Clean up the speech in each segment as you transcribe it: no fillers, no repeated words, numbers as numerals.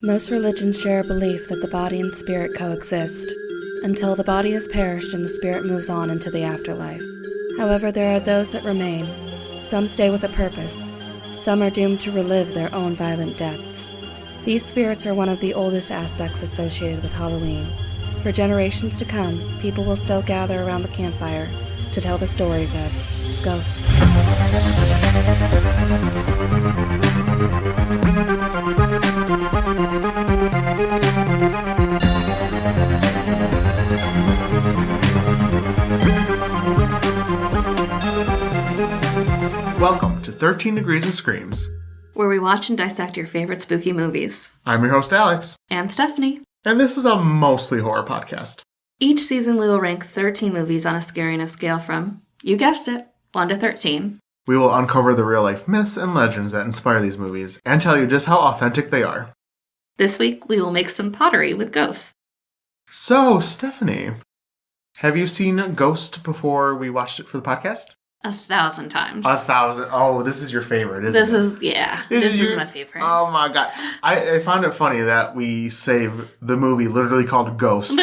Most religions share a belief that the body and spirit coexist, until the body has perished and the spirit moves on into the afterlife. However, there are those that remain. Some stay with a purpose. Some are doomed to relive their own violent deaths. These spirits are one of the oldest aspects associated with Halloween. For generations to come, people will still gather around the campfire to tell the stories of ghosts. Welcome to 13 Degrees of Screams, where we watch and dissect your favorite spooky movies. I'm your host, Alex. And Stephanie. And this is a mostly horror podcast. Each season we will rank 13 movies on a scariness scale from, you guessed it, 1 to 13. We will uncover the real-life myths and legends that inspire these movies, and tell you just how authentic they are. This week we will make some pottery with ghosts. So, Stephanie, have you seen Ghost before we watched it for the podcast? 1,000 times. 1,000. Oh, this is your favorite, isn't it? This is my favorite. Oh my god. I found it funny that we saved the movie literally called Ghost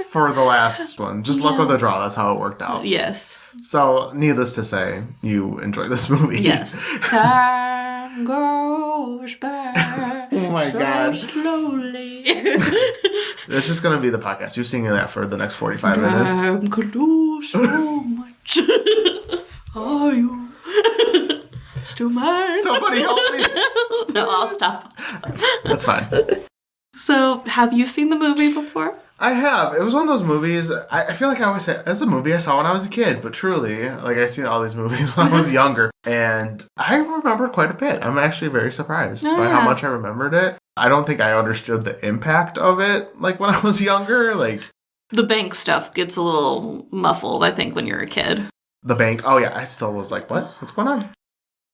for the last one. Just luck of the draw, that's how it worked out. Yes. So, needless to say, you enjoy this movie. Yes. Time goes by oh my gosh. Slowly. It's just going to be the podcast. You're singing that for the next 45 minutes. Time could do so much. Are you still mine? Somebody help me. No, I'll stop. That's fine. So, have you seen the movie before? I have. It was one of those movies, I feel like I always say, it's a movie I saw when I was a kid, but truly, like, I've seen all these movies when I was younger, and I remember quite a bit. I'm actually very surprised by how much I remembered it. I don't think I understood the impact of it, like, when I was younger, like... The bank stuff gets a little muffled, I think, when you're a kid. The bank? Oh, yeah. I still was like, what? What's going on?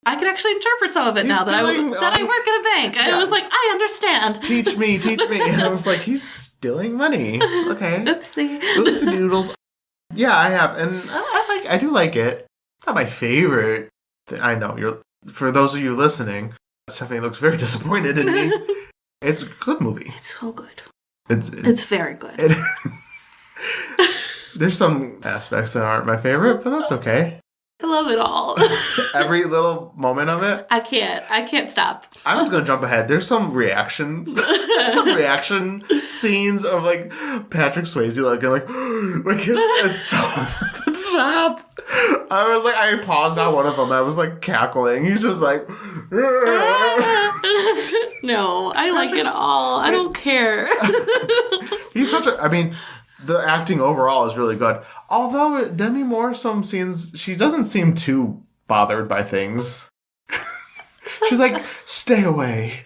I can actually interpret some of it now that I work at a bank. I was like, I understand. Teach me. And I was like, he's stealing money. Okay. Oopsie doodles. Yeah, I have. And I do like it. It's not my favorite. I know. For those of you listening, Stephanie looks very disappointed in me. It's a good movie. It's so good. It's very good. There's some aspects that aren't my favorite, but that's okay. I love it all. Every little moment of it. I can't stop. I was going to jump ahead. There's some reaction scenes of like Patrick Swayze like it's so stop. I was like, I paused on one of them. I was like cackling. He's just like no, I like it all. I don't care. He's the acting overall is really good. Although Demi Moore, some scenes, she doesn't seem too bothered by things. She's like, stay away.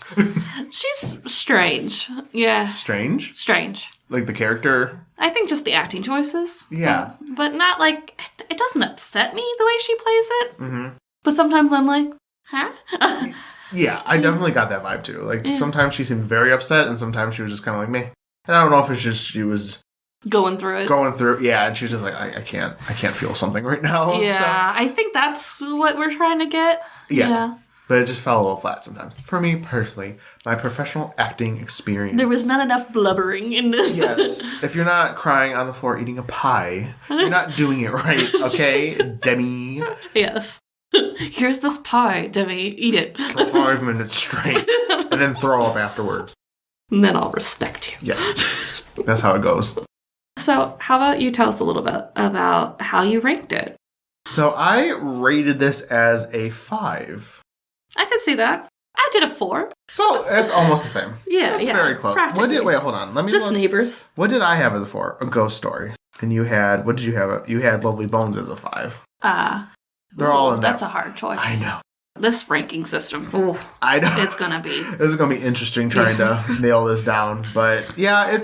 She's strange. Yeah. Strange? Strange. Like the character? I think just the acting choices. Yeah. But not like, it doesn't upset me the way she plays it. Mm-hmm. But sometimes I'm like, huh? Yeah, I definitely got that vibe too. Like sometimes she seemed very upset and sometimes she was just kind of like meh. And I don't know if it's just she was... Going through, yeah, and she's just like, I can't feel something right now. Yeah, so. I think that's what we're trying to get. Yeah. But it just fell a little flat sometimes. For me, personally, my professional acting experience. There was not enough blubbering in this. Yes. If you're not crying on the floor eating a pie, you're not doing it right, okay, Demi? Yes. Here's this pie, Demi. Eat it. For 5 minutes straight. And then throw up afterwards. And then I'll respect you. Yes. That's how it goes. So, how about you tell us a little bit about how you ranked it? So, I rated this as a 5. I could see that. I did a 4. So, it's almost the same. Yeah, It's very close. Wait, hold on. Let me Just neighbors. What did I have as a 4? A ghost story. And you had, what did you have? You had Lovely Bones as a 5. They're all in that. That's a hard choice. I know. This ranking system. Ooh, I know. It's going to be. This is going to be interesting trying to nail this down. But yeah,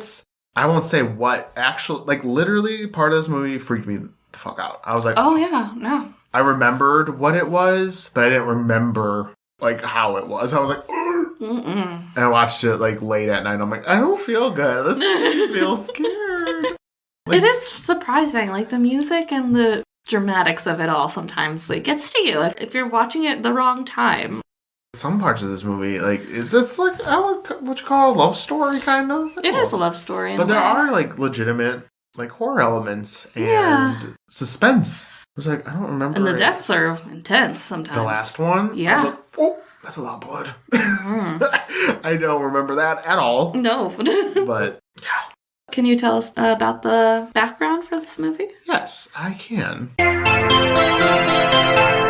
I won't say what actually, like literally part of this movie freaked me the fuck out. I was like, oh yeah, no. I remembered what it was, but I didn't remember like how it was. I was like, and I watched it like late at night. I'm like, I don't feel good. This makes me feel scared. Like, it is surprising. Like the music and the dramatics of it all sometimes like gets to you if you're watching it the wrong time. Some parts of this movie, like, it's like, what you call a love story, kind of. It is a love story. But there are, like, legitimate, like, horror elements and suspense. It was like, I don't remember. And the deaths are intense sometimes. The last one? Yeah. I was like, oh, that's a lot of blood. I don't remember that at all. No. But, yeah. Can you tell us about the background for this movie? Yes, I can.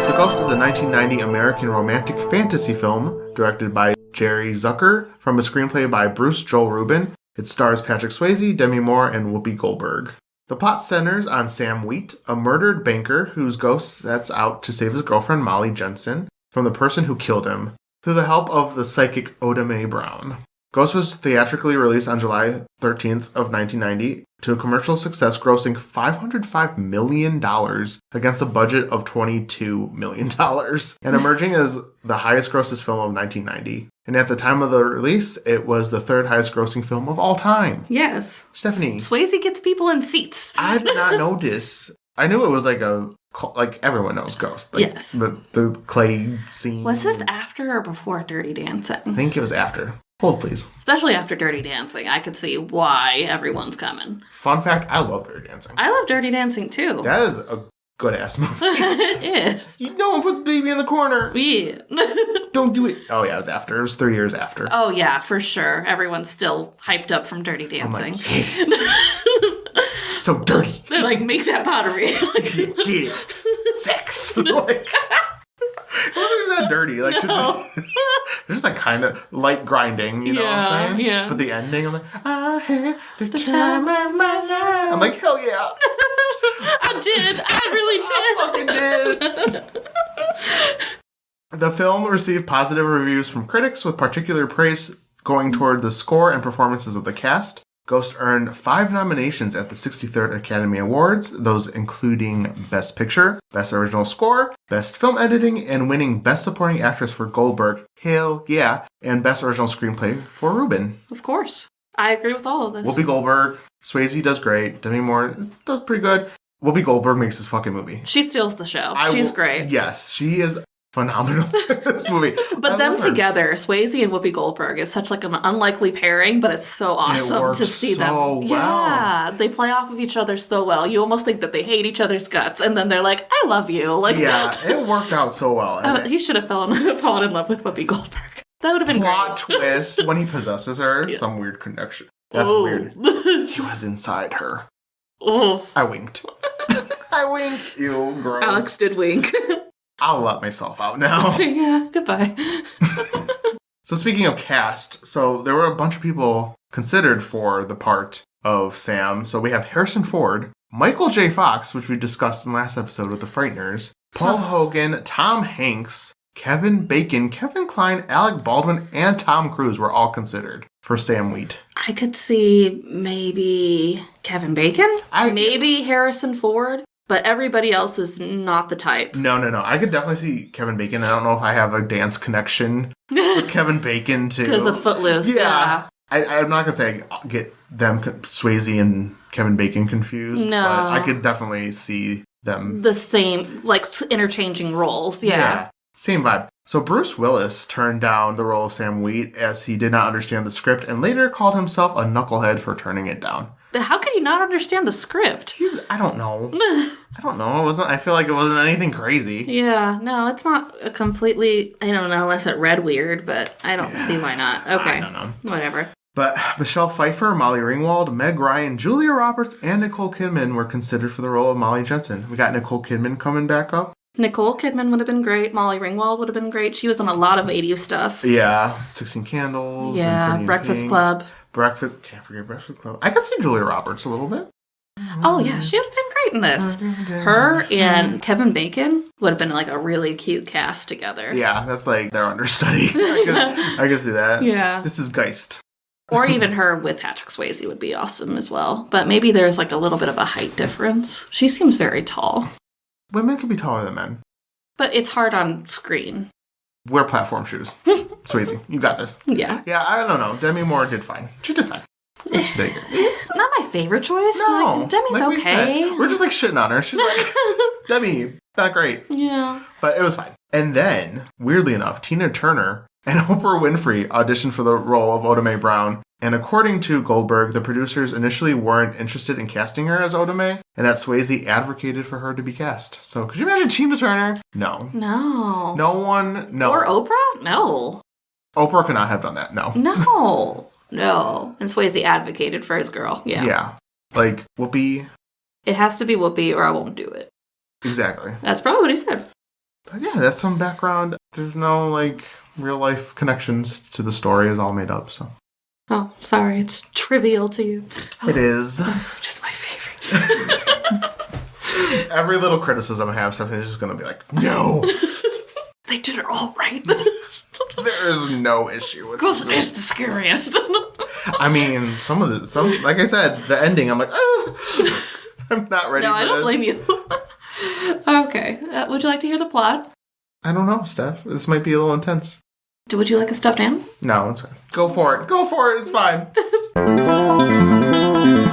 So Ghost is a 1990 American romantic fantasy film directed by Jerry Zucker from a screenplay by Bruce Joel Rubin. It stars Patrick Swayze, Demi Moore, and Whoopi Goldberg. The plot centers on Sam Wheat, a murdered banker whose ghost sets out to save his girlfriend Molly Jensen from the person who killed him, through the help of the psychic Oda Mae Brown. Ghost was theatrically released on July 13th of 1990 to a commercial success, grossing $505 million against a budget of $22 million, and emerging as the highest grossing film of 1990. And at the time of the release, it was the third highest grossing film of all time. Yes. Stephanie. Swayze gets people in seats. I did not know this. I knew it was like everyone knows Ghost. Like, yes. The clay scene. Was this after or before Dirty Dancing? I think it was after. Hold, please. Especially after Dirty Dancing. I could see why everyone's coming. Fun fact, I love Dirty Dancing. I love Dirty Dancing, too. That is a good-ass movie. It is. No one puts baby in the corner. Yeah. Don't do it. Oh, yeah, it was after. It was 3 years after. Oh, yeah, for sure. Everyone's still hyped up from Dirty Dancing. So dirty. They're like, make that pottery. Get it. Sex. Like, it wasn't even that dirty. Like, No. they're just like kind of light grinding, you know what I'm saying? Yeah. But the ending, I'm like, I had the time of my life. I'm like, hell yeah. I did. I really did. I fucking did. The film received positive reviews from critics, with particular praise going toward the score and performances of the cast. Ghost earned 5 nominations at the 63rd Academy Awards, those including Best Picture, Best Original Score, Best Film Editing, and winning Best Supporting Actress for Goldberg, hell yeah, and Best Original Screenplay for Rubin. Of course. I agree with all of this. Whoopi Goldberg, Swayze does great, Demi Moore does pretty good. Whoopi Goldberg makes this fucking movie. She steals the show. She's great. Yes, she is phenomenal in this movie. But them together, Swayze and Whoopi Goldberg, is such like an unlikely pairing, but it's so awesome to see them. Well. Yeah, they play off of each other so well. You almost think that they hate each other's guts, and then they're like, "I love you." Like, yeah, it worked out so well. He should have fallen in love with Whoopi Goldberg. That would have been plot great. twist when he possesses her. Yeah. Some weird connection. That's weird. He was inside her. Oh, I winked. I winked. Ew, gross. Alex did wink. I'll let myself out now. Yeah, goodbye. So speaking of cast, so there were a bunch of people considered for the part of Sam. So we have Harrison Ford, Michael J. Fox, which we discussed in last episode with the Frighteners, Paul Hogan, Tom Hanks, Kevin Bacon, Kevin Kline, Alec Baldwin, and Tom Cruise were all considered for Sam Wheat. I could see maybe Kevin Bacon, maybe Harrison Ford. But everybody else is not the type. No. I could definitely see Kevin Bacon. I don't know if I have a dance connection with Kevin Bacon too. Because of Footloose. Yeah. I'm not going to say get them, Swayze and Kevin Bacon, confused. No. But I could definitely see them. The same, like, interchanging roles. Yeah. Same vibe. So Bruce Willis turned down the role of Sam Wheat as he did not understand the script and later called himself a knucklehead for turning it down. How could you not understand the script? I don't know. I feel like it wasn't anything crazy. Yeah, no, it's not a completely, I don't know, unless it read weird, but I don't see why not. Okay. I don't know. Whatever. But Michelle Pfeiffer, Molly Ringwald, Meg Ryan, Julia Roberts, and Nicole Kidman were considered for the role of Molly Jensen. We got Nicole Kidman coming back up. Nicole Kidman would have been great. Molly Ringwald would have been great. She was on a lot of 80s stuff. Yeah. 16 Candles. Yeah, Breakfast Club. Can't forget Breakfast Club. I could see Julia Roberts a little bit. Oh, yeah, she would have been great in this. Her and Kevin Bacon would have been like a really cute cast together. Yeah, that's like their understudy. I can see that. Yeah. This is Geist. Or even her with Patrick Swayze would be awesome as well. But maybe there's like a little bit of a height difference. She seems very tall. Women could be taller than men. But it's hard on screen. Wear platform shoes. Swayze, you got this. Yeah. Yeah, I don't know. Demi Moore did fine. She did fine. Bigger. It's not my favorite choice. No. Like, Demi's like okay. We're just like shitting on her. She's like, Demi, not great. Yeah. But it was fine. And then, weirdly enough, Tina Turner and Oprah Winfrey auditioned for the role of Oda Mae Brown. And according to Goldberg, the producers initially weren't interested in casting her as Oda Mae, and that Swayze advocated for her to be cast. So could you imagine Tina Turner? No. No. No one? No. Or Oprah? No. Oprah could not have done that. No. No. No. And Swayze advocated for his girl. Yeah. Yeah. Like, Whoopi. It has to be Whoopi or I won't do it. Exactly. That's probably what he said. But yeah, that's some background. There's no, real life connections to the story. Is all made up, so. Oh, sorry. It's trivial to you. It is. That's just my favorite. Every little criticism I have, Stephanie's just going to be like, no. They did it all right. There is no issue with Ghost is the scariest. I mean, some like I said, the ending, I'm like, oh, I'm not ready for this. No, I don't blame you. Okay. Would you like to hear the plot? I don't know, Steph. This might be a little intense. Would you like a stuffed animal? No, it's fine. Go for it. Go for it. It's fine.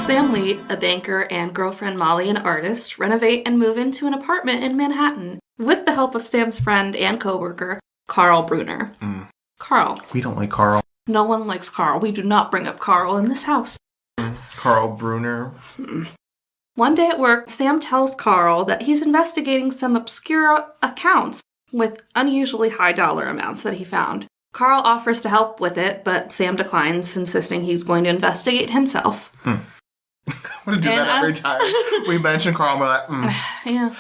Sam Lee, a banker, and girlfriend Molly, an artist, renovate and move into an apartment in Manhattan with the help of Sam's friend and coworker, Carl Bruner. Carl. We don't like Carl. No one likes Carl. We do not bring up Carl in this house. Carl Bruner. One day at work, Sam tells Carl that he's investigating some obscure accounts with unusually high dollar amounts that he found. Carl offers to help with it, but Sam declines, insisting he's going to investigate himself. I'm going to do that every time we mention Carl. We're like, Yeah.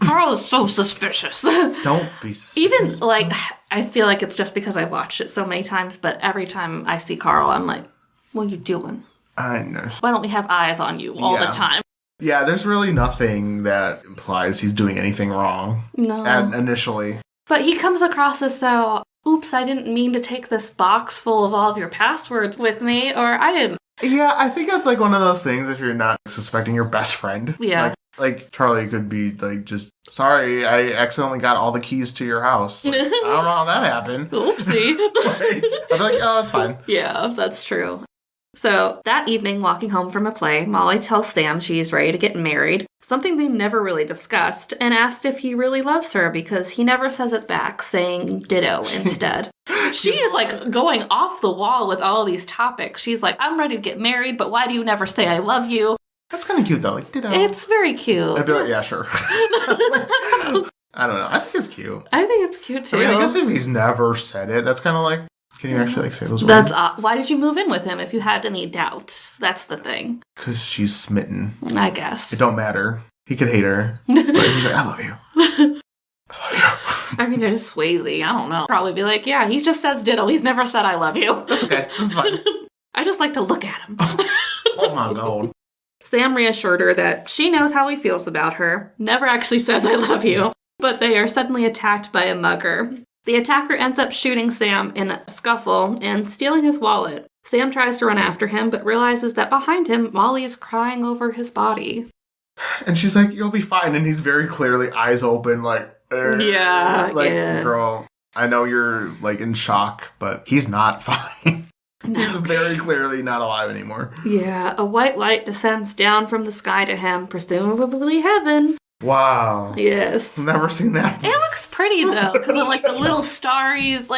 Carl is so suspicious. Don't be suspicious. Even, I feel like it's just because I watched it so many times, but every time I see Carl, I'm like, what are you doing? I know. Why don't we have eyes on you all the time? Yeah, there's really nothing that implies he's doing anything wrong. No. Initially. But he comes across as so, oops, I didn't mean to take this box full of all of your passwords with me, or I didn't. Yeah, I think it's one of those things if you're not suspecting your best friend. Yeah. Like Charlie could be just, sorry, I accidentally got all the keys to your house. I don't know how that happened. Oopsie. I'd be like, oh, that's fine. Yeah, that's true. So, that evening, walking home from a play, Molly tells Sam she's ready to get married, something they never really discussed, and asked if he really loves her because he never says it back, saying ditto instead. She is, going off the wall with all these topics. She's like, I'm ready to get married, but why do you never say I love you? That's kind of cute, though. Ditto. It's very cute. I'd be like, yeah, sure. I don't know. I think it's cute. I think it's cute, too. I mean, I guess if he's never said it, that's kind of like, can you actually say those words? Why did you move in with him if you had any doubts? That's the thing. Because she's smitten. I guess. It don't matter. He could hate her. But he's like, I love you. I love you. I mean, it's Swayze. I don't know. Probably be like, yeah, he just says ditto. He's never said I love you. That's okay. This is fine. I just like to look at him. Oh my God. Sam reassured her that she knows how he feels about her, never actually says I love you, but they are suddenly attacked by a mugger. The attacker ends up shooting Sam in a scuffle and stealing his wallet. Sam tries to run after him, but realizes that behind him, Molly is crying over his body. And she's like, you'll be fine. And he's very clearly eyes open, girl, I know you're, in shock, but he's not fine. He's very clearly not alive anymore. Yeah, a white light descends down from the sky to him, presumably heaven. Wow. Yes. Never seen that. It looks pretty, though, because of, the little starries,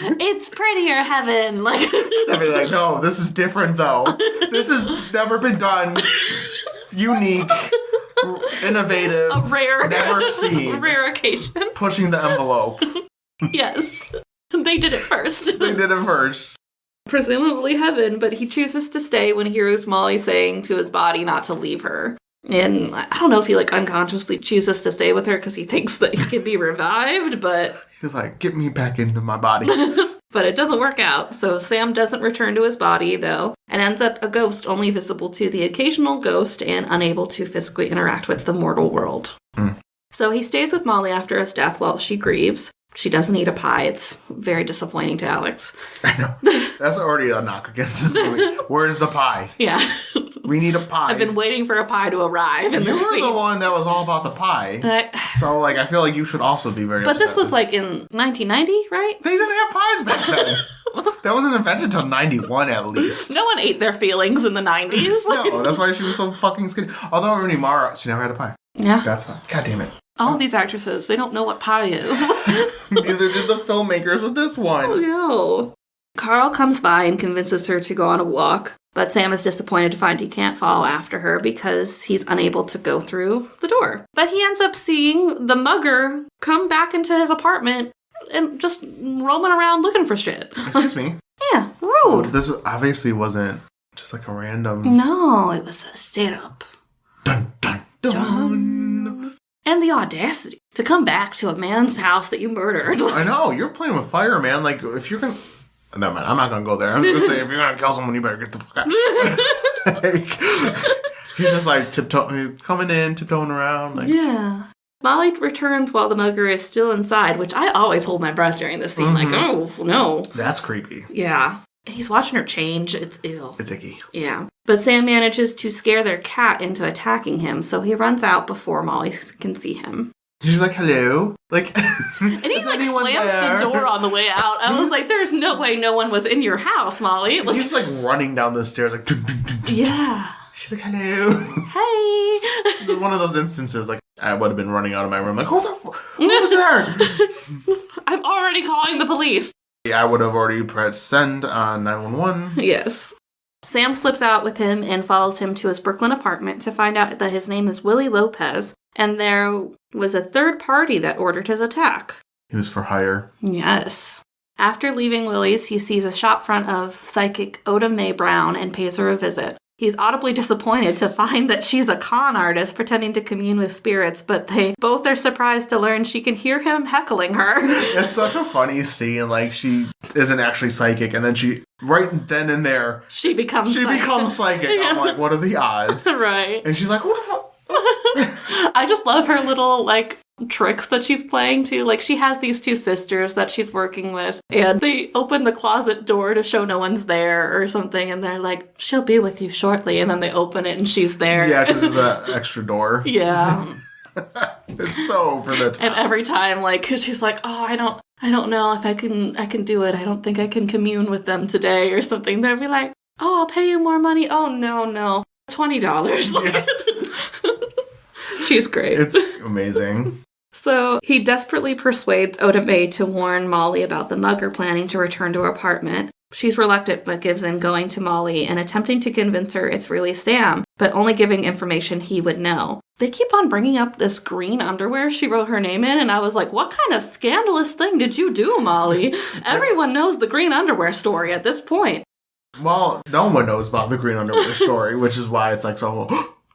it's prettier heaven. I'd be like, no, this is different, though. This has never been done. Unique. Innovative. A rare. Never seen. A rare occasion. Pushing the envelope. Yes. They did it first. They did it first. Presumably heaven, but he chooses to stay when he hears Molly saying to his body not to leave her. And I don't know if he unconsciously chooses to stay with her because he thinks that he can be revived, but... He's like, get me back into my body. But it doesn't work out, so Sam doesn't return to his body, though, and ends up a ghost only visible to the occasional ghost and unable to physically interact with the mortal world. So he stays with Molly after his death while she grieves. She doesn't eat a pie. It's very disappointing to Alex. I know. That's already a knock against this movie. Where's the pie? Yeah. We need a pie. I've been waiting for a pie to arrive in this scene. You were the one that was all about the pie. So, I feel like you should also be very But upset. this was, in 1990, right? They didn't have pies back then. That wasn't invented until 91, at least. No one ate their feelings in the 90s. No, that's why she was so fucking skinny. Although Rooney Mara, she never had a pie. Yeah. That's fine. God damn it. All these actresses, they don't know what pie is. Neither did the filmmakers with this one. Oh, no. Carl comes by and convinces her to go on a walk, but Sam is disappointed to find he can't follow after her because he's unable to go through the door. But he ends up seeing the mugger come back into his apartment and just roaming around looking for shit. Excuse me. Yeah, rude. So this obviously wasn't just like a random... No, it was a setup. Dun, dun, dun. And the audacity to come back to a man's house that you murdered. I know, you're playing with fire, man. Like, if you're gonna... No, man, I'm not gonna go there. I'm just gonna say, if you're gonna kill someone, you better get the fuck out. Like, he's just like coming in, tiptoeing around. Like. Yeah. Molly returns while the mugger is still inside, which I always hold my breath during this scene. Like, oh, no. That's creepy. Yeah. He's watching her change. It's ill. It's icky. Yeah. But Sam manages to scare their cat into attacking him, so he runs out before Molly can see him. She's like, hello? Like, and he like slams the door on the way out. I was like, there's no way no one was in your house, Molly. Like, he's like running down the stairs like, yeah. She's like, hello. Hey. One of those instances, like, I would have been running out of my room like, who the who was there? I'm already calling the police. I would have already pressed send on 911. Yes. Sam slips out with him and follows him to his Brooklyn apartment to find out that his name is Willie Lopez, and there was a third party that ordered his attack. He was for hire. Yes. After leaving Willie's, he sees a shop front of psychic Oda Mae Brown and pays her a visit. He's audibly disappointed to find that she's a con artist pretending to commune with spirits, but they both are surprised to learn she can hear him heckling her. It's such a funny scene. Like, she isn't actually psychic, and then she, right then and there, she becomes psychic. Yeah. I'm like, what are the odds? Right. And she's like, who the fuck? I just love her little, like, tricks that she's playing too. Like, she has these two sisters that she's working with, and they open the closet door to show no one's there or something, and they're like, she'll be with you shortly, and then they open it and she's there. Yeah, because there's that extra door. Yeah. It's so over the top. And every time, like, she's like, oh, I don't know if I can do it. I don't think I can commune with them today or something. They'll be like, oh, I'll pay you more money. Oh, no. $20. Yeah. She's great. It's amazing. So he desperately persuades Oda Mae to warn Molly about the mugger planning to return to her apartment. She's reluctant but gives in, going to Molly and attempting to convince her it's really Sam, but only giving information he would know. They keep on bringing up this green underwear she wrote her name in, and I was like, what kind of scandalous thing did you do, Molly? Everyone knows the green underwear story at this point. Well, no one knows about the green underwear story, which is why it's like, so,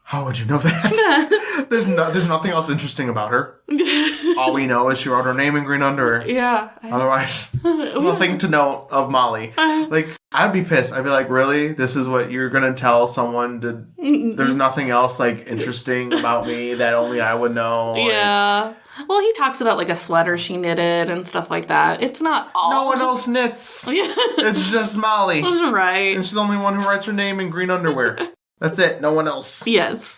how would you know that? There's nothing else interesting about her. All we know is she wrote her name in green underwear. Yeah. Otherwise, nothing to know of Molly. Like, I'd be pissed. I'd be like, really? This is what you're going to tell someone? There's nothing else, like, interesting about me that only I would know? Yeah. Well, he talks about, like, a sweater she knitted and stuff like that. It's not all... No one else knits. It's just Molly. Right. And she's the only one who writes her name in green underwear. That's it. No one else. Yes.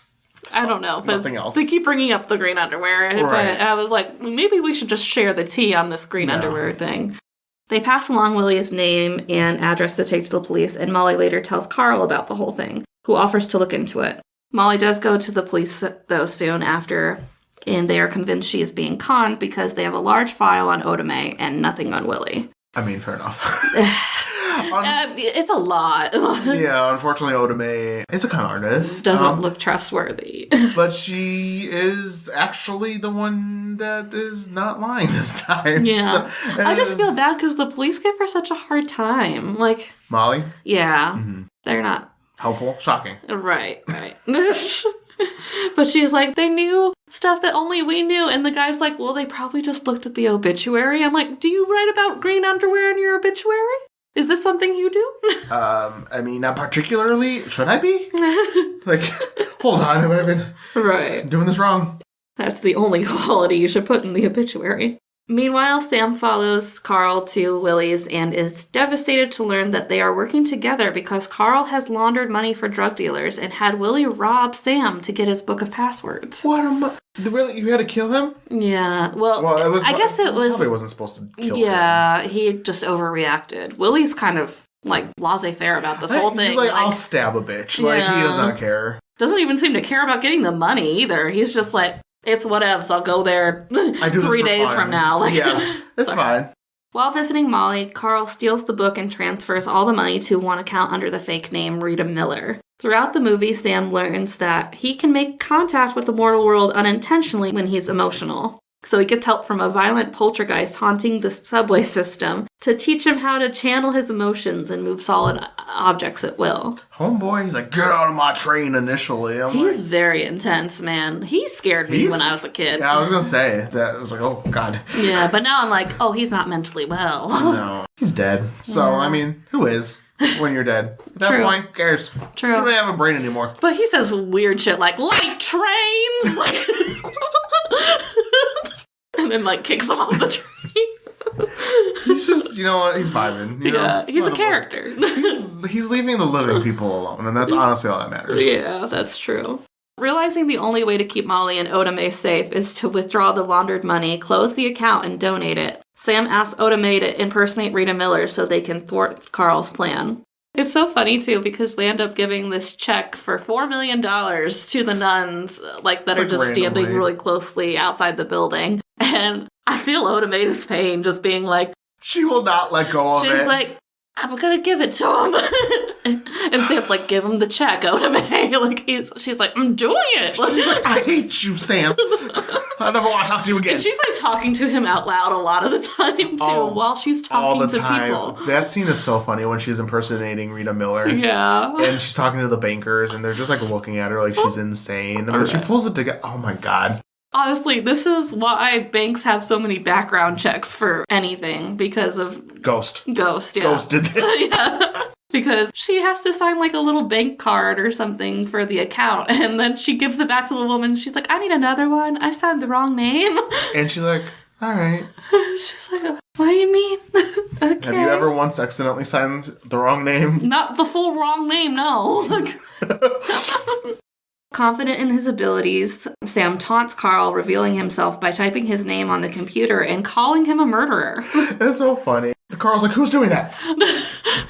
I don't know. But nothing else. They keep bringing up the green underwear. Right. But I was like, maybe we should just share the tea on this green underwear thing. They pass along Willie's name and address to take to the police, and Molly later tells Carl about the whole thing, who offers to look into it. Molly does go to the police, though, soon after, and they are convinced she is being conned because they have a large file on Oda Mae and nothing on Willie. I mean, fair enough. It's a lot. Yeah, unfortunately, Oda Mae is a con artist. Doesn't look trustworthy. But she is actually the one that is not lying this time. Yeah. So, I just feel bad because the police give her such a hard time. Like, Molly? Yeah. Mm-hmm. They're not. Helpful? Shocking. Right. But she's like, they knew stuff that only we knew. And the guy's like, well, they probably just looked at the obituary. I'm like, do you write about green underwear in your obituary? Is this something you do? I mean, not particularly. Should I be? Like, hold on, have I been doing this wrong? That's the only quality you should put in the obituary. Meanwhile, Sam follows Carl to Willie's and is devastated to learn that they are working together because Carl has laundered money for drug dealers and had Willie rob Sam to get his book of passwords. What really? You had to kill him? Yeah. Well, it was, I guess it was... Probably wasn't supposed to kill him. Yeah, he just overreacted. Willie's kind of, like, laissez-faire about this whole thing. He's like, I'll stab a bitch. Like, he does not care. Doesn't even seem to care about getting the money either. He's just like, It's whatevs. I'll go there I do 3 days fun. from now. Like, yeah, it's fine. While visiting Molly, Carl steals the book and transfers all the money to one account under the fake name Rita Miller. Throughout the movie, Sam learns that he can make contact with the mortal world unintentionally when he's emotional. So he gets help from a violent poltergeist haunting the subway system to teach him how to channel his emotions and move solid objects at will. Homeboy, he's like, get out of my train initially. He's very intense, man. He scared me when I was a kid. Yeah, I was going to say that. I was like, oh, God. Yeah, but now I'm like, oh, he's not mentally well. No, he's dead. So, Yeah. I mean, who is when you're dead? At that True. point, who cares? True. You don't have a brain anymore. But he says weird shit like trains! Like, and then, like, kicks him off the train. He's just, you know what? He's vibing. You know? He's a character. He's leaving the living people alone, and that's honestly all that matters. Yeah, that's true. Realizing the only way to keep Molly and Otame safe is to withdraw the laundered money, close the account, and donate it, Sam asks Otame to impersonate Rita Miller so they can thwart Carl's plan. It's so funny, too, because they end up giving this check for $4 million to the nuns, like, that are just standing really closely outside the building. And I feel Otama's pain just being like... She will not let go of it. She's like, I'm gonna give it to him. And Sam's like, give him the check, Otame. Like, she's like, I'm doing it. She's like, I hate you, Sam. I never want to talk to you again. And she's like talking to him out loud a lot of the time, too, while she's talking to people. That scene is so funny when she's impersonating Rita Miller. Yeah. And she's talking to the bankers, and they're just like looking at her like she's insane. But she pulls it together. Oh my God. Honestly, this is why banks have so many background checks for anything, because of... Ghost, yeah. Ghost did this. Yeah. Because she has to sign like a little bank card or something for the account, and then she gives it back to the woman. She's like, I need another one. I signed the wrong name. And she's like, all right. She's like, what do you mean? Okay. Have you ever once accidentally signed the wrong name? Not the full wrong name, no. Confident in his abilities, Sam taunts Carl, revealing himself by typing his name on the computer and calling him a murderer. It's so funny. Carl's like, who's doing that?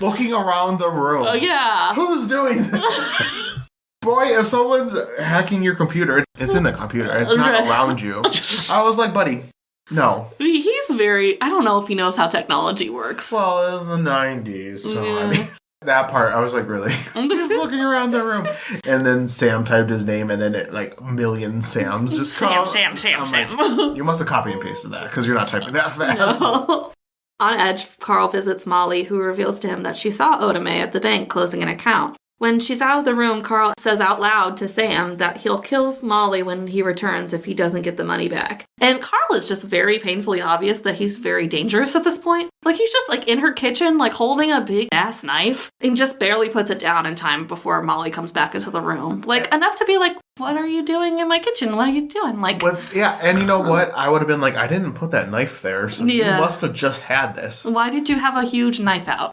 Looking around the room. Oh, yeah. Who's doing that? Boy, if someone's hacking your computer, it's in the computer. It's not around you. I was like, buddy, no. He's very... I don't know if he knows how technology works. Well, it was the 90s, so Yeah. I mean... That part, I was like, really? Just looking around the room. And then Sam typed his name, and then like a million Sams just come. Sam. Like, you must have copy and pasted that, because you're not typing that fast. No. On edge, Carl visits Molly, who reveals to him that she saw Otame at the bank closing an account. When she's out of the room, Carl says out loud to Sam that he'll kill Molly when he returns if he doesn't get the money back. And Carl is just very painfully obvious that he's very dangerous at this point. Like, he's just, like, in her kitchen, like, holding a big-ass knife and just barely puts it down in time before Molly comes back into the room. Like, enough to be like, what are you doing in my kitchen? What are you doing? Like, yeah, and you know what? I would have been like, I didn't put that knife there, so you must have just had this. Why did you have a huge knife out?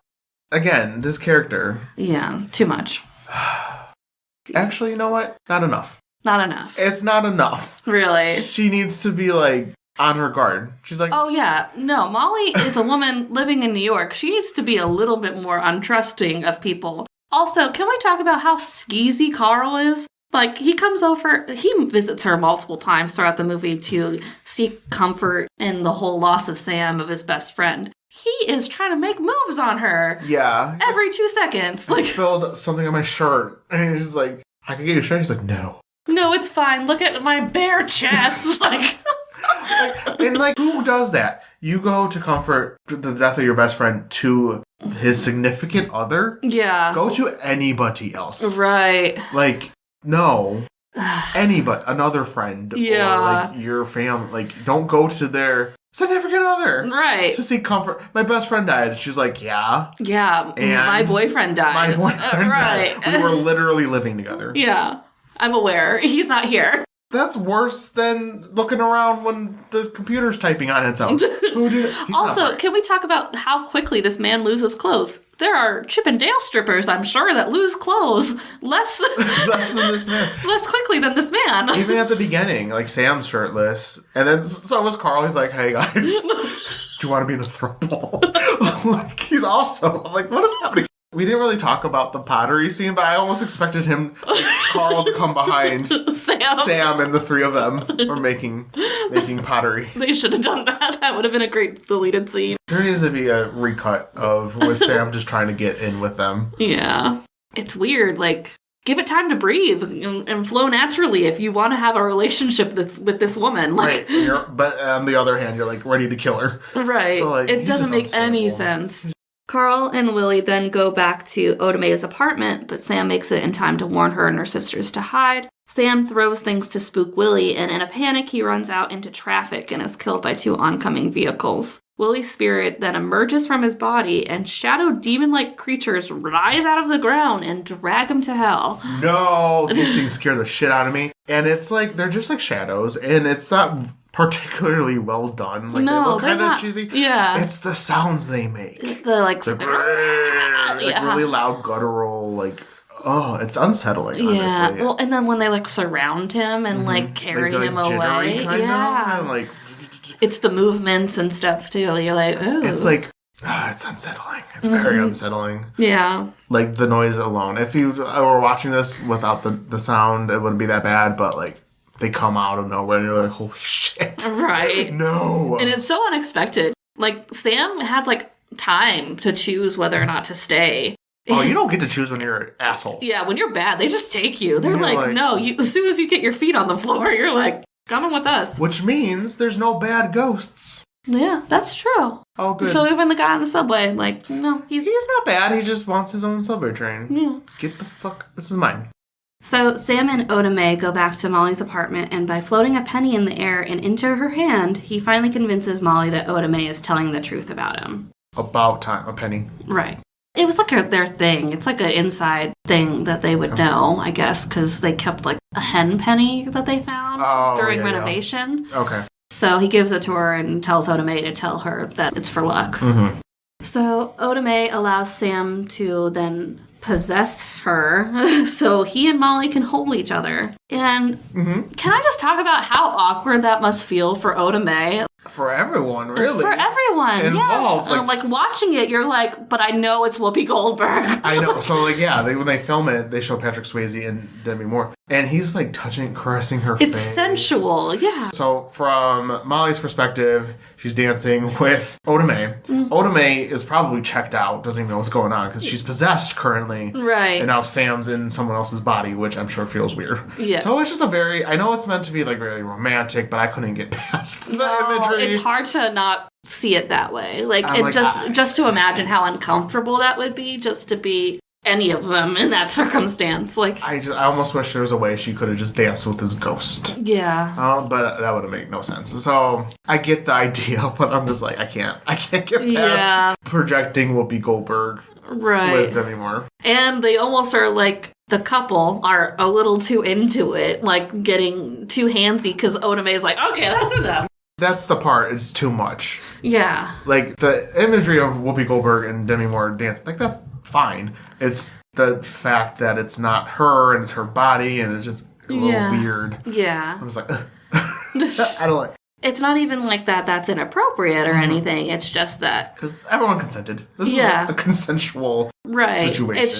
Again, this character. Yeah, too much. Actually, you know what? Not enough. Not enough. It's not enough. Really? She needs to be, like, on her guard. She's like... Oh, yeah. No, Molly is a woman living in New York. She needs to be a little bit more untrusting of people. Also, can we talk about how skeezy Carl is? Like, he comes over, he visits her multiple times throughout the movie to seek comfort in the whole loss of Sam, of his best friend. He is trying to make moves on her. Yeah. Every 2 seconds. I Like, spilled something on my shirt. And he's like, I can get you a shirt? He's like, no. no, it's fine. Look at my bare chest. Like, and like, who does that? You go to comfort the death of your best friend to his significant other? yeah. Go to anybody else. Right. Like, no. Anybody. Another friend. Yeah. Or like your family. Like, don't go to their significant other. Right. To seek comfort. My best friend died. She's like, yeah. Yeah. And my boyfriend died. My boyfriend right. died. We were literally living together. Yeah. I'm aware. He's not here. That's worse than looking around when the computer's typing on its own. Who did it? Also, can we talk about how quickly this man loses clothes? There are Chip and Dale strippers, I'm sure, that lose clothes less less than this man. less quickly than this man. Even at the beginning, like Sam's shirtless, and then so was Carl. He's like, "Hey guys, do you want to be in a throuple?" Like he's also I'm like, what is happening? We didn't really talk about the pottery scene, but I almost expected him, Carl, to come behind Sam and the three of them are making pottery. They should have done that. That would have been a great deleted scene. There needs to be a recut of with Sam just trying to get in with them. Yeah. It's weird. Like, give it time to breathe and flow naturally if you want to have a relationship with this woman. Like, right. But on the other hand, you're like ready to kill her. Right. So, like, it doesn't make any sense. Carl and Willie then go back to Odame's apartment, but Sam makes it in time to warn her and her sisters to hide. Sam throws things to spook Willie, and in a panic, he runs out into traffic and is killed by 2 oncoming vehicles. Willie's spirit then emerges from his body, and shadow demon-like creatures rise out of the ground and drag him to hell. No! These things scare the shit out of me. And it's like, they're just like shadows, and it's not particularly well done. Like, no, they look kind of not cheesy. Yeah. It's the sounds they make. Like really loud, guttural, like, oh, it's unsettling, honestly. Well, and then when they, like, surround him and, like, carry him away. And, like, it's the movements and stuff, too. You're like, oh. It's like, it's unsettling. It's very unsettling. Yeah. Like, the noise alone. If you were watching this without the sound, it wouldn't be that bad, but, like, they come out of nowhere and you're like, holy shit. Right. No. And it's so unexpected. Like, Sam had, like, time to choose whether or not to stay. Oh, you don't get to choose when you're an asshole. Yeah, when you're bad, they just take you. They're like, no, as soon as you get your feet on the floor, you're like, come with us. Which means there's no bad ghosts. Yeah, that's true. Oh, good. So even the guy on the subway, like, no, he's not bad. He just wants his own subway train. Yeah. Get the fuck. This is mine. So Sam and Odame go back to Molly's apartment, and by floating a penny in the air and into her hand, he finally convinces Molly that Odame is telling the truth about him. About time. A penny. Right. It was like their thing. It's like an inside thing that they would know, I guess, because they kept like a hen penny that they found during renovation. Yeah. Okay. So he gives it to her and tells Odame to tell her that it's for luck. Mm-hmm. So Odame allows Sam to then possess her so he and Molly can hold each other. And can I just talk about how awkward that must feel for Odame? For everyone, really. For everyone, involved. Yeah. Like watching it, you're like, but I know it's Whoopi Goldberg. I know. So, like, yeah, when they film it, they show Patrick Swayze and Demi Moore. And he's, like, caressing her face. It's sensual, yeah. So, from Molly's perspective, she's dancing with Odame. Odame is probably checked out, doesn't even know what's going on, because she's possessed currently. Right. And now Sam's in someone else's body, which I'm sure feels weird. Yeah. So, it's just I know it's meant to be, like, really romantic, but I couldn't get past the imagery. It's hard to not see it that way. Like, I'm just to imagine how uncomfortable that would be, just to be any of them in that circumstance. Like, I almost wish there was a way she could have just danced with his ghost. Yeah. But that would have made no sense. So I get the idea, but I'm just like, I can't get past projecting Whoopi Goldberg with anymore. And they almost are like, the couple are a little too into it, like getting too handsy, because Odame is like, okay, that's enough. That's the part. It's too much. Yeah. Like, the imagery of Whoopi Goldberg and Demi Moore dancing, like, that's fine. It's the fact that it's not her and it's her body and it's just a little weird. Yeah. I was like, I don't like. It's not even like that's inappropriate or anything. It's just that. Because everyone consented. This was a consensual situation. It's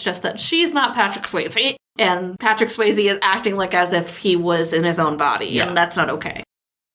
just that she's not Patrick Swayze. And Patrick Swayze is acting like as if he was in his own body. And that's not okay.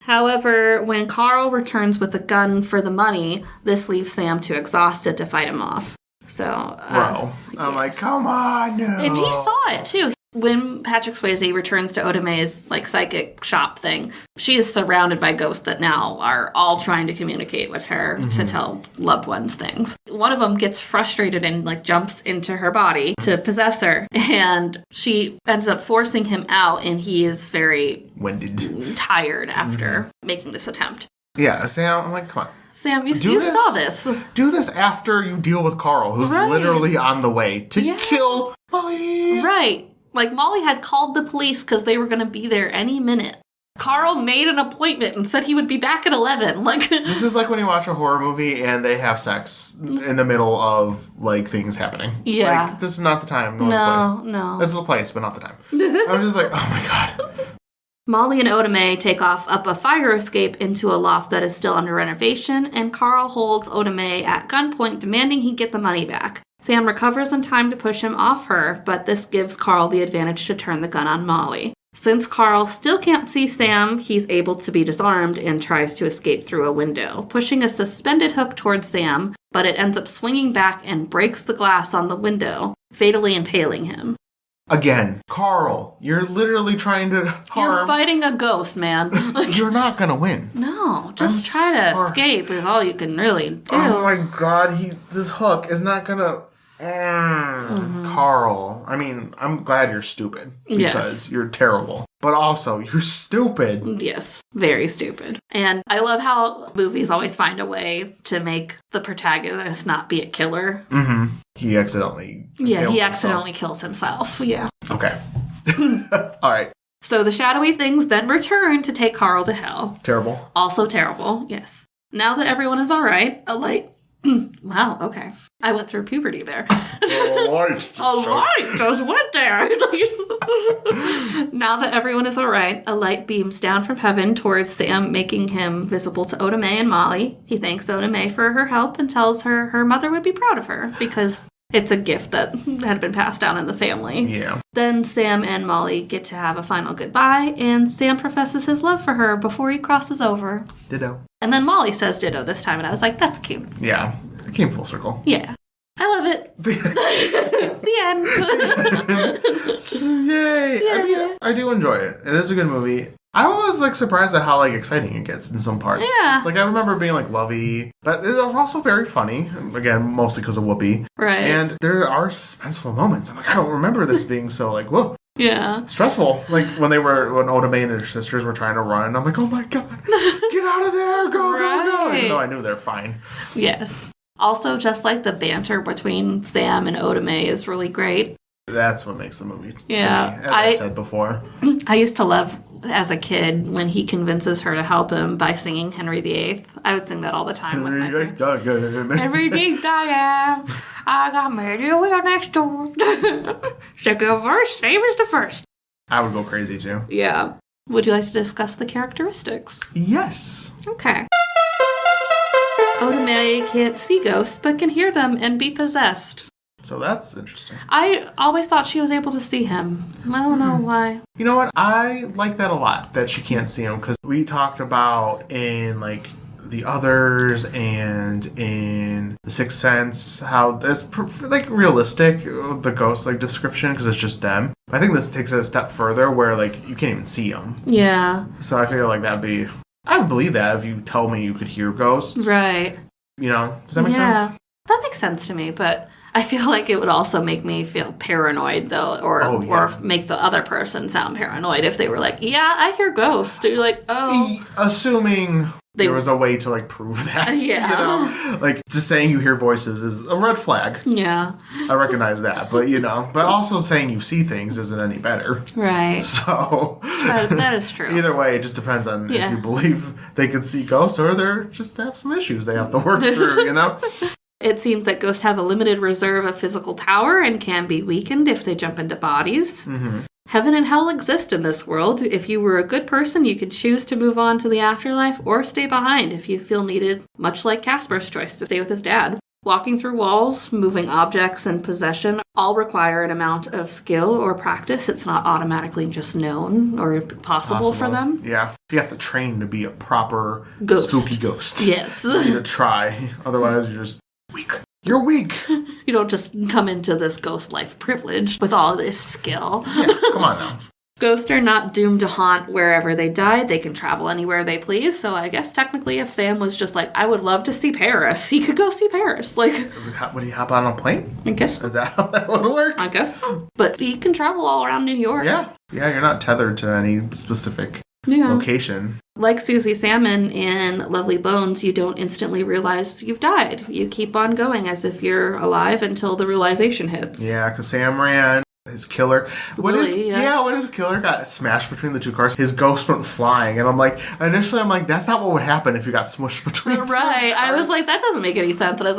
However, when Carl returns with a gun for the money, this leaves Sam too exhausted to fight him off. So, I'm like, come on, no. And he saw it too. When Patrick Swayze returns to Odame's like psychic shop thing, she is surrounded by ghosts that now are all trying to communicate with her to tell loved ones things. One of them gets frustrated and like jumps into her body to possess her, and she ends up forcing him out, and he is very winded, tired after making this attempt. Yeah, Sam, I'm like, come on. Sam, you saw this. Do this after you deal with Carl, who's literally on the way to kill Molly. Right. Like, Molly had called the police because they were going to be there any minute. Carl made an appointment and said he would be back at 11. Like, this is like when you watch a horror movie and they have sex in the middle of, like, things happening. Yeah. Like, this is not the time, nor the place. No. This is the place, but not the time. I'm just like, oh my god. Molly and Odame take off up a fire escape into a loft that is still under renovation, and Carl holds Odame at gunpoint, demanding he get the money back. Sam recovers in time to push him off her, but this gives Carl the advantage to turn the gun on Molly. Since Carl still can't see Sam, he's able to be disarmed and tries to escape through a window, pushing a suspended hook towards Sam, but it ends up swinging back and breaks the glass on the window, fatally impaling him. Again, Carl, you're literally trying to harm... You're fighting a ghost, man. You're not gonna win. No, just try to escape is all you can really do. Oh my god, this hook is not gonna... Carl, I mean, I'm glad you're stupid because you're terrible. But also, you're stupid. Yes, very stupid. And I love how movies always find a way to make the protagonist not be a killer. Mm-hmm. He accidentally kills himself. Yeah. Okay. All right. So the shadowy things then return to take Carl to hell. Terrible. Also terrible, yes. Now that everyone is all right, a light... Wow, okay. I went through puberty there. A light just went there. Now that everyone is all right, a light beams down from heaven towards Sam, making him visible to Oda Mae and Molly. He thanks Oda Mae for her help and tells her her mother would be proud of her because it's a gift that had been passed down in the family. Yeah. Then Sam and Molly get to have a final goodbye, and Sam professes his love for her before he crosses over. Ditto. And then Molly says ditto this time, and I was like, that's cute. Yeah. It came full circle. Yeah. I love it. The end. Yay. Yeah. I mean, I do enjoy it. It is a good movie. I was surprised at how exciting it gets in some parts. Yeah. I remember being lovey, but it's also very funny. Again, mostly because of Whoopi. Right. And there are suspenseful moments. I'm I don't remember this being so whoa. Yeah. Stressful. When Oda Mae and her sisters were trying to run, I'm oh my god, get out of there, go. Even though I knew they're fine. Yes. Also, just the banter between Sam and Oda Mae is really great. That's what makes the movie. Yeah. To me, as I said before. I used to love, as a kid, when he convinces her to help him by singing Henry VIII. I would sing that all the time with my friends. Every day I am, I got married to a wheel next door. Second verse, same as the first. I would go crazy too. Yeah. Would you like to discuss the characteristics? Yes. Okay. Oda Mae can't see ghosts, but can hear them and be possessed. So that's interesting. I always thought she was able to see him. I don't know why. You know what? I like that a lot, that she can't see him, because we talked about in, The Others and in The Sixth Sense, how that's, realistic, the ghost, description, because it's just them. I think this takes it a step further, where, you can't even see them. Yeah. So I feel that'd be... I would believe that if you told me you could hear ghosts. Right. Does that make sense? That makes sense to me, but I feel it would also make me feel paranoid, though, or make the other person sound paranoid if they were yeah, I hear ghosts. You're oh. Assuming there was a way to, prove that. Yeah. Just saying you hear voices is a red flag. Yeah. I recognize that, but, but also saying you see things isn't any better. Right. So... that is true. Either way, it just depends on if you believe they can see ghosts or they're just have some issues they have to work through, It seems that ghosts have a limited reserve of physical power and can be weakened if they jump into bodies. Mm-hmm. Heaven and hell exist in this world. If you were a good person, you could choose to move on to the afterlife or stay behind if you feel needed, much like Casper's choice to stay with his dad. Walking through walls, moving objects, and possession all require an amount of skill or practice. It's not automatically just known or possible for them. Yeah. You have to train to be a proper spooky ghost. Yes. You need to try. Otherwise, you're just weak. You're weak. You don't just come into this ghost life privileged with all this skill. Yeah, come on now. Ghosts are not doomed to haunt wherever they died. They can travel anywhere they please. So I guess technically if Sam was just I would love to see Paris, he could go see Paris. Would he hop on a plane? I guess so. Is that how that would work? I guess so. But he can travel all around New York. Yeah. Yeah, you're not tethered to any specific location. Like Susie Salmon in Lovely Bones, you don't instantly realize you've died. You keep on going as if you're alive until the realization hits. Yeah, because Sam ran. His killer, when his killer got smashed between the two cars, his ghost went flying, and initially I'm that's not what would happen if you got smushed between two cars. I was that doesn't make any sense, and I was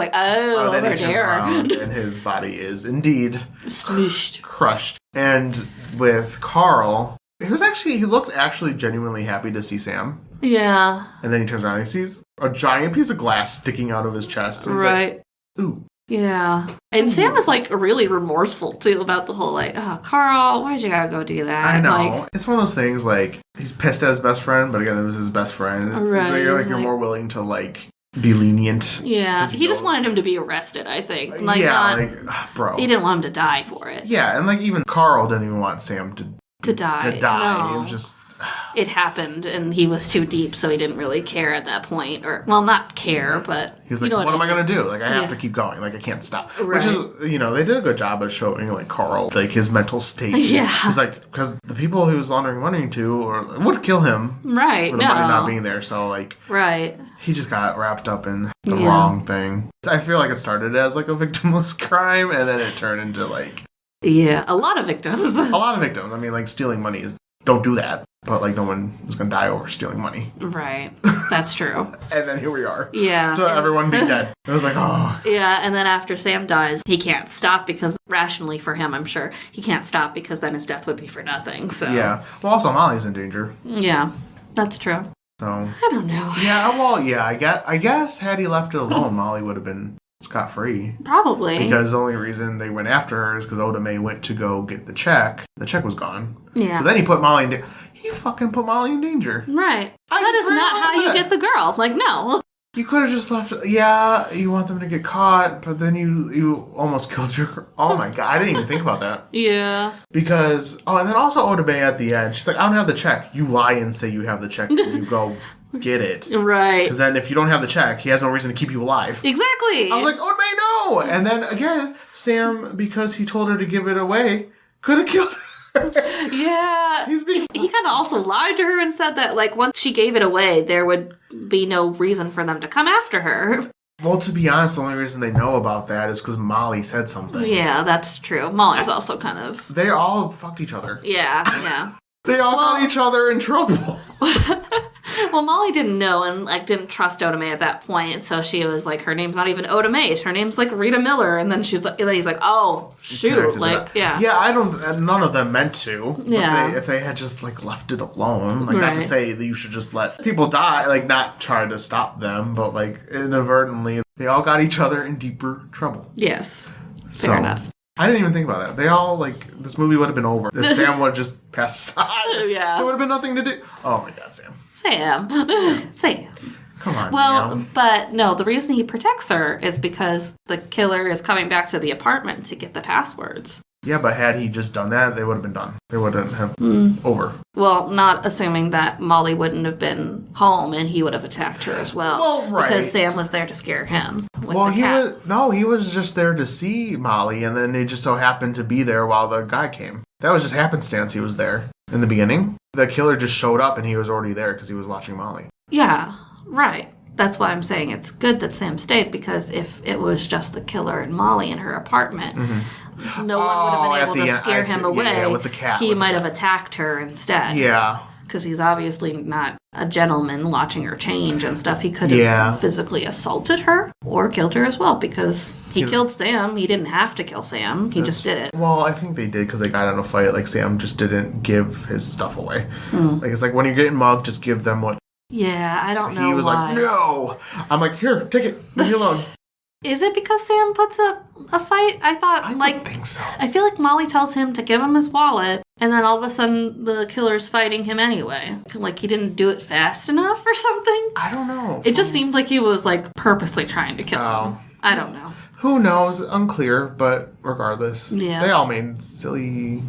then he turns around, and his body is indeed smushed, crushed. And with Carl, he looked genuinely happy to see Sam. Yeah. And then he turns around and he sees a giant piece of glass sticking out of his chest. And he's ooh. Yeah. And Sam is, like, really remorseful, too, about the whole, like, oh, Carl, why'd you gotta go do that? I know. Like, it's one of those things, like, he's pissed at his best friend, but again, it was his best friend. Right. So you're more willing to, like, be lenient. Yeah. He just wanted him to be arrested, I think. Like, bro. He didn't want him to die for it. Yeah, and, like, even Carl didn't even want Sam to die. No. No. It was just... It happened, and he was too deep, so he didn't really care at that point. Or, well, not care, but... He was like, what am I going to do? Like, I have to keep going. Like, I can't stop. Right. Which is, they did a good job of showing, like, Carl, like, his mental state. Yeah. He's like, because the people he was laundering money to would kill him. Right, for the money not being there. So, like... Right. He just got wrapped up in the wrong thing. I feel like it started as, like, a victimless crime, and then it turned into, like... Yeah, a lot of victims. A lot of victims. I mean, like, stealing money is... Don't do that. But, like, no one is going to die over stealing money. Right. That's true. And then here we are. Yeah. So everyone being dead. It was like, oh. Yeah, and then after Sam dies, he can't stop because, rationally for him, I'm sure, he can't stop because then his death would be for nothing, so. Yeah. Well, also, Molly's in danger. Yeah, that's true. So. I don't know. Yeah, well, yeah, I guess had he left it alone, Molly would have been scot-free. Probably. Because the only reason they went after her is because Oda Mae went to go get the check. The check was gone. Yeah. So then he put Molly in danger. He fucking put Molly in danger. Right. That is not how you get the girl. Like, no. You could have just left. Yeah, you want them to get caught, but then you almost killed your... Oh my god, I didn't even think about that. Yeah. Because... Oh, and then also Oda Mae at the end, she's like, I don't have the check. You lie and say you have the check and you go... Get it. Right. Because then if you don't have the check, he has no reason to keep you alive. Exactly. I was like, oh, no! And then again, Sam, because he told her to give it away, could have killed her. Yeah. He kind of also lied to her and said that, like, once she gave it away, there would be no reason for them to come after her. Well, to be honest, the only reason they know about that is because Molly said something. Yeah, that's true. Molly's also kind of... They all fucked each other. Yeah. They all got each other in trouble. Well, Molly didn't know and, like, didn't trust Oda Mae at that point, so she was like, her name's not even Oda Mae, her name's, like, Rita Miller, and then he's like, oh, shoot, like, yeah. Yeah, none of them meant to. Yeah. If they had just, like, left it alone, like, not to say that you should just let people die, like, not try to stop them, but, like, inadvertently, they all got each other in deeper trouble. Yes. Fair enough. I didn't even think about that. They all, like, this movie would have been over if Sam would have just passed aside. Yeah. There would have been nothing to do. Oh, my God, Sam. Sam. Come on, well, man. But no, the reason he protects her is because the killer is coming back to the apartment to get the passwords. Yeah, but had he just done that, they would have been done. They wouldn't have over. Well, not assuming that Molly wouldn't have been home and he would have attacked her as well. Well, right. Because Sam was there to scare him. He was just there to see Molly, and then they just so happened to be there while the guy came. That was just happenstance. He was there in the beginning. The killer just showed up, and he was already there because he was watching Molly. Yeah, right. That's why I'm saying it's good that Sam stayed, because if it was just the killer and Molly in her apartment, no one would have been able to scare him away. Yeah, with the cat. He might have attacked her instead. Yeah. Because he's obviously not a gentleman watching her change and stuff. He could have physically assaulted her or killed her as well, because he killed Sam. He didn't have to kill Sam. He just did it. Well, I think they did because they got in a fight. Like, Sam just didn't give his stuff away. Like, it's like when you're getting mugged, just give them what... Yeah, I don't know why. He was like, no! I'm like, here, take it. Leave me alone. Is it because Sam puts up a fight? I don't think so. I feel like Molly tells him to give him his wallet, and then all of a sudden the killer's fighting him anyway. Like he didn't do it fast enough or something. I don't know. It just seemed like he was like purposely trying to kill him. I don't know. Who knows? Unclear, but regardless. Yeah. They all made silly...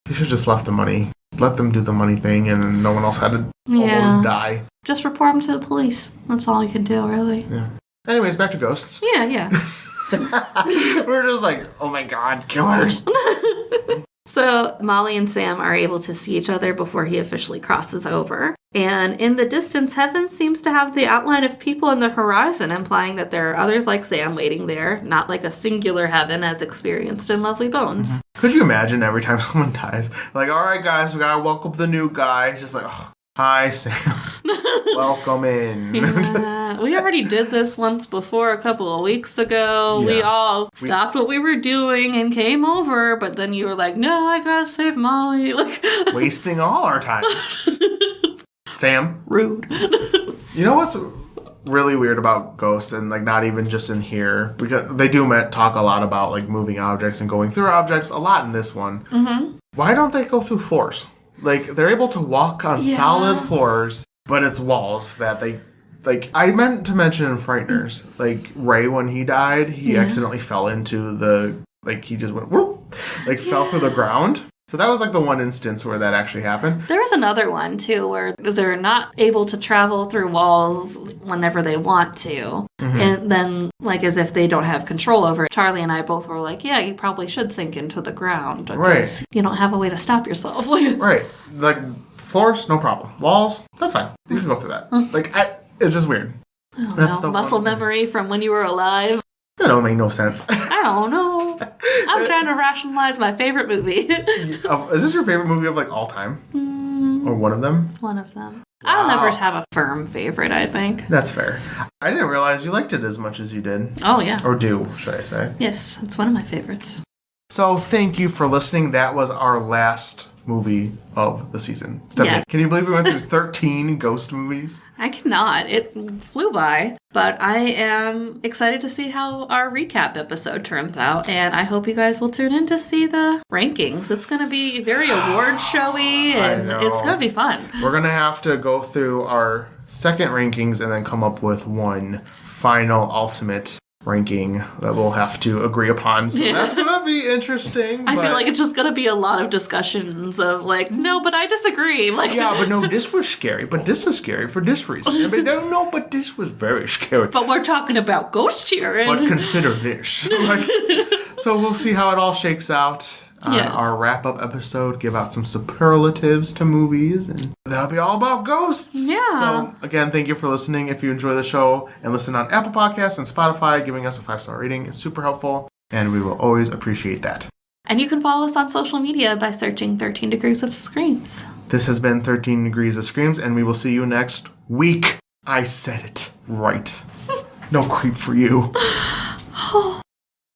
You should just left the money. Let them do the money thing, and no one else had to almost die. Just report him to the police. That's all you can do, really. Yeah. Anyways, back to ghosts. Yeah. We're just like, oh my god, killers. So Molly and Sam are able to see each other before he officially crosses over. And in the distance, heaven seems to have the outline of people in the horizon, implying that there are others like Sam waiting there, not like a singular heaven as experienced in Lovely Bones. Mm-hmm. Could you imagine every time someone dies? Like, all right, guys, we gotta welcome the new guy. It's just like, oh, hi, Sam. Welcome in. Yeah, we already did this once before a couple of weeks ago. Yeah. We all stopped what we were doing and came over, but then you were like, no, I gotta save Molly. Like wasting all our time. Sam? Rude. You know what's really weird about ghosts, and like not even just in here, because they do talk a lot about like moving objects and going through objects a lot in this one. Mm-hmm. Why don't they go through floors? Like, they're able to walk on solid floors, but it's walls that they... Like, I meant to mention in Frighteners, like, Ray, when he died, he accidentally fell into the... Like, he just went, whoop, like, fell through the ground. So that was, like, the one instance where that actually happened. There was another one, too, where they're not able to travel through walls whenever they want to. Mm-hmm. And then, like, as if they don't have control over it. Charlie and I both were like, yeah, you probably should sink into the ground. Because you don't have a way to stop yourself. Right. Like, floors, no problem. Walls, that's fine. You can go through that. Like, it's just weird. That's the muscle memory from when you were alive. That don't make no sense. I don't know. I'm trying to rationalize my favorite movie. Is this your favorite movie of, like, all time? Or one of them? One of them. Wow. I'll never have a firm favorite, I think. That's fair. I didn't realize you liked it as much as you did. Oh, yeah. Or do, should I say. Yes, it's one of my favorites. So, thank you for listening. That was our last movie of the season. Stephanie, can you believe we went through 13 ghost movies? I cannot. It flew by. But I am excited to see how our recap episode turns out. And I hope you guys will tune in to see the rankings. It's going to be very award showy and it's going to be fun. We're going to have to go through our second rankings and then come up with one final ultimate ranking that we'll have to agree upon. So that's going to be interesting. I feel like it's just going to be a lot of discussions of like, no, but I disagree. Like, yeah, but no, this was scary, but this is scary for this reason. I mean, no, but this was very scary. But we're talking about ghosts here. But consider this. Like, so we'll see how it all shakes out. Our wrap-up episode, give out some superlatives to movies, and that'll be all about ghosts. Yeah. So, again, thank you for listening. If you enjoy the show and listen on Apple Podcasts and Spotify, giving us a 5-star rating is super helpful, and we will always appreciate that. And you can follow us on social media by searching 13 Degrees of Screams. This has been 13 Degrees of Screams, and we will see you next week. I said it right. No creep for you.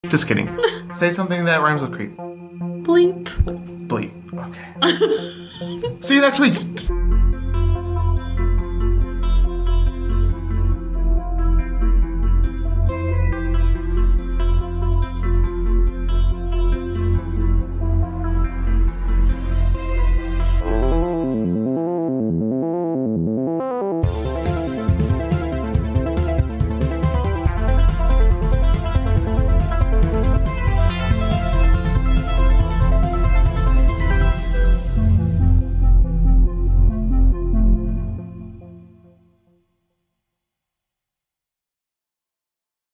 Just kidding. Say something that rhymes with creep. Bleep. Bleep. Okay. See you next week.